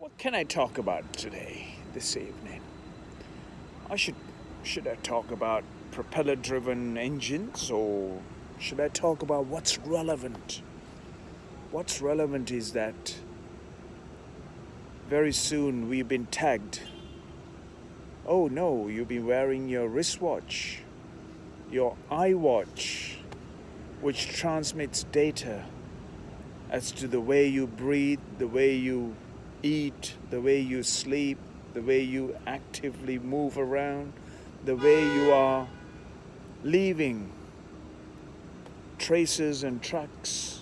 What can I talk about today, this evening? I should I talk about propeller-driven engines, or should I talk about what's relevant? What's relevant is that very soon we've been tagged. Oh no, you've been wearing your wristwatch, your iWatch, which transmits data as to the way you breathe, the way you eat, the way you sleep, the way you actively move around, the way you are leaving traces and tracks,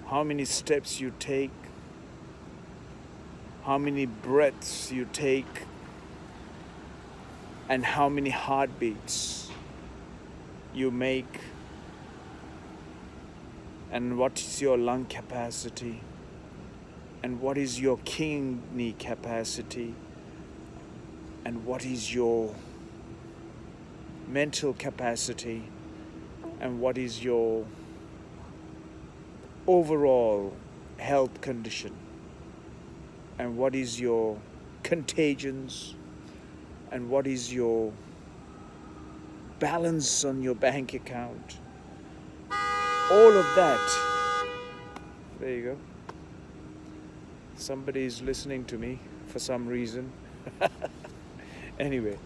how many steps you take, how many breaths you take, and how many heartbeats you make, and what is your lung capacity, and what is your kidney capacity, and what is your mental capacity, and what is your overall health condition, and what is your contagions, and what is your balance on your bank account. All of that. There you go. Somebody is listening to me for some reason. Anyway,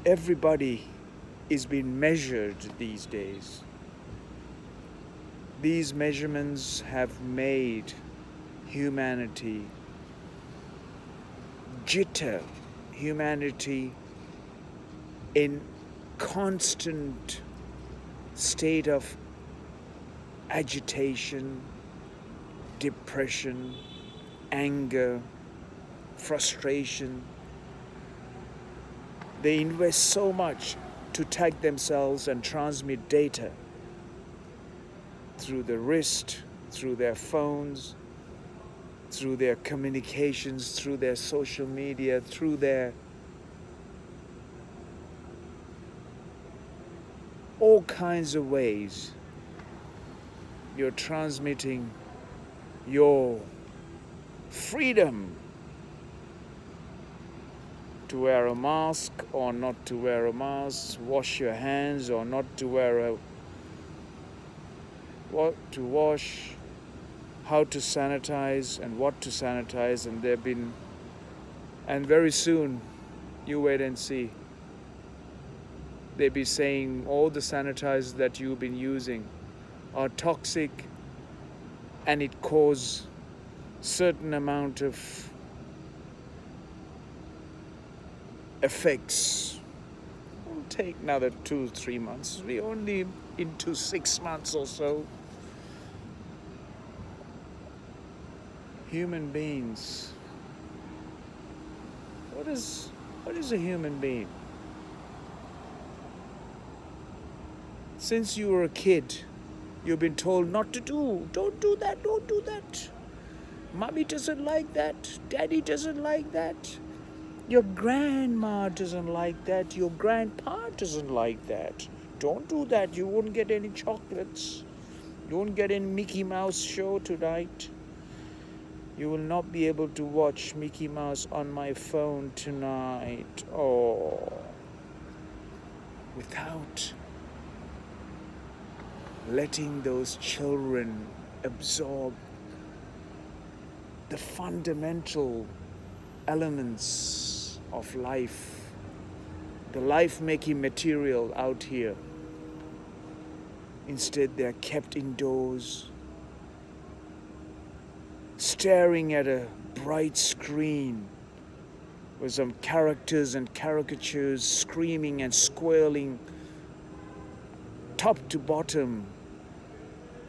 everybody is being measured these days. These measurements have made humanity jitter, humanity in constant state of agitation, depression, anger, frustration. They invest so much to tag themselves and transmit data through the wrist, through their phones, through their communications, through their social media, through their all kinds of ways. You're transmitting your freedom to wear a mask or not to wear a mask, wash your hands or not to wear what to wash, how to sanitize and what to sanitize, and very soon, you wait and see, they'll be saying all the sanitizers that you've been using are toxic and it causes certain amount of effects. It'll take another 2-3 months. We're only into 6 months or so. Human beings. What is a human being? Since you were a kid, you've been told not to do. Don't do that, don't do that. Mommy doesn't like that. Daddy doesn't like that. Your grandma doesn't like that. Your grandpa doesn't like that. Don't do that. You won't get any chocolates. You won't get any Mickey Mouse show tonight. You will not be able to watch Mickey Mouse on my phone tonight. Oh. Without letting those children absorb the fundamental elements of life, the life-making material out here. Instead, they're kept indoors, staring at a bright screen with some characters and caricatures screaming and squealing top to bottom,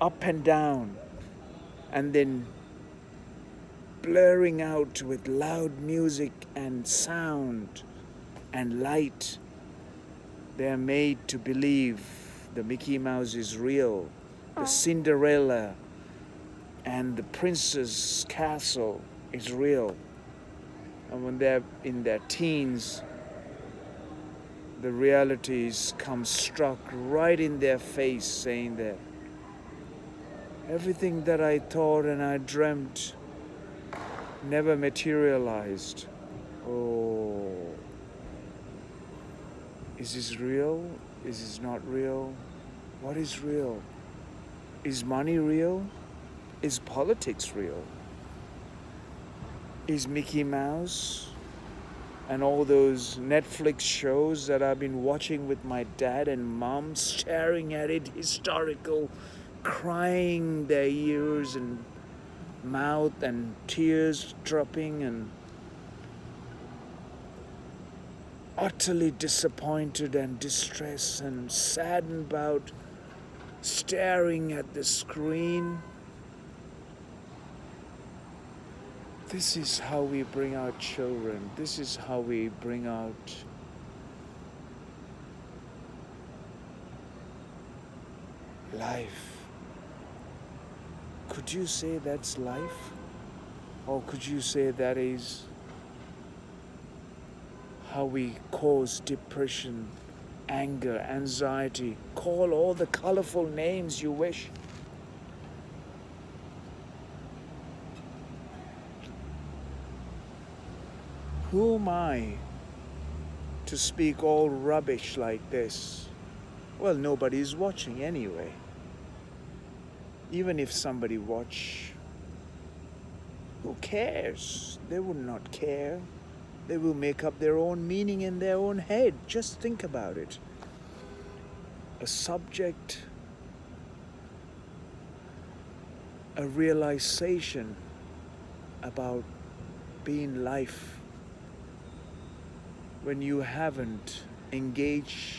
up and down, and then blurring out with loud music and sound and light. They are made to believe the Mickey Mouse is real, the Cinderella and the Princess Castle is real. And when they're in their teens, the realities come struck right in their face, saying that everything that I thought and I dreamt never materialized. Oh, is this real? Is this not real? What is real? Is money real? Is politics real? Is Mickey Mouse and all those Netflix shows that I've been watching with my dad and mom, staring at it, historical, crying their ears and mouth and tears dropping and utterly disappointed and distressed and saddened about staring at the screen. This is how we bring out children. This is how we bring out life. Could you say that's life? Or could you say that is how we cause depression, anger, anxiety? Call all the colorful names you wish. Who am I to speak all rubbish like this? Well, nobody's watching anyway. Even if somebody watch, who cares? They will not care. They will make up their own meaning in their own head. Just think about it. A subject, a realization about being life when you haven't engaged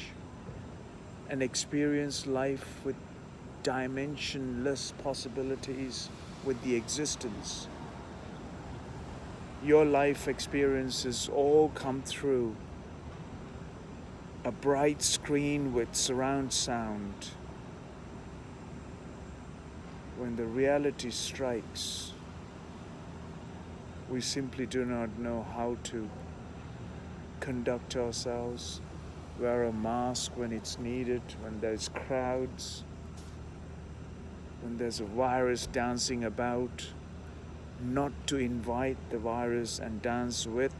and experienced life with dimensionless possibilities, with the existence. Your life experiences all come through a bright screen with surround sound. When the reality strikes, we simply do not know how to conduct ourselves, wear a mask when it's needed, when there's crowds, when there's a virus dancing about, not to invite the virus and dance with,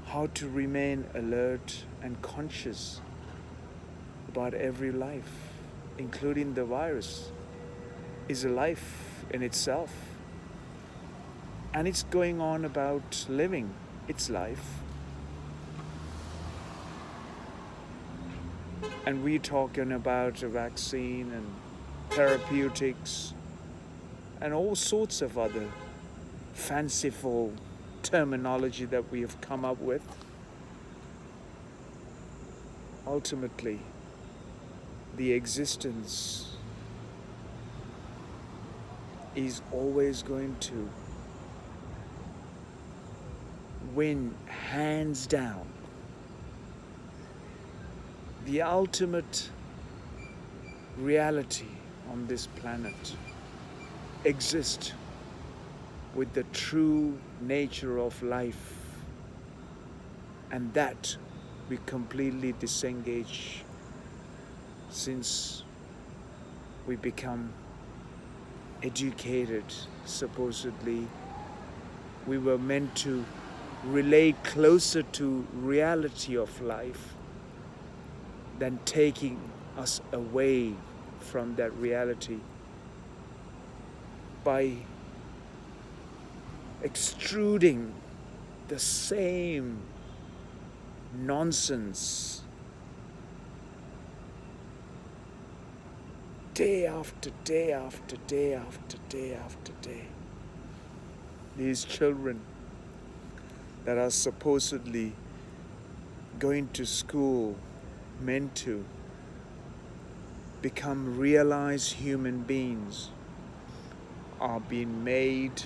how to remain alert and conscious about every life, including the virus, is a life in itself. And it's going on about living its life. And we're talking about a vaccine and therapeutics and all sorts of other fanciful terminology that we have come up with. Ultimately, the existence is always going to win hands down. The ultimate reality on this planet exists with the true nature of life, and that we completely disengage since we become educated. Supposedly we were meant to relate closer to reality of life than taking us away from that reality by extruding the same nonsense day after day after day after day after day. These children that are supposedly going to school, meant to become realized human beings, are being made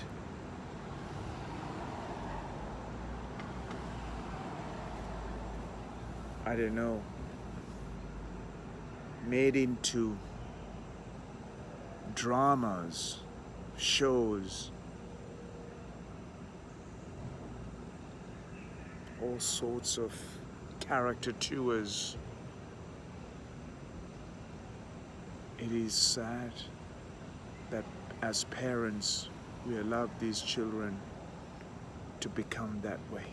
made into dramas, shows, all sorts of caricatures. It is sad that as parents we allow these children to become that way.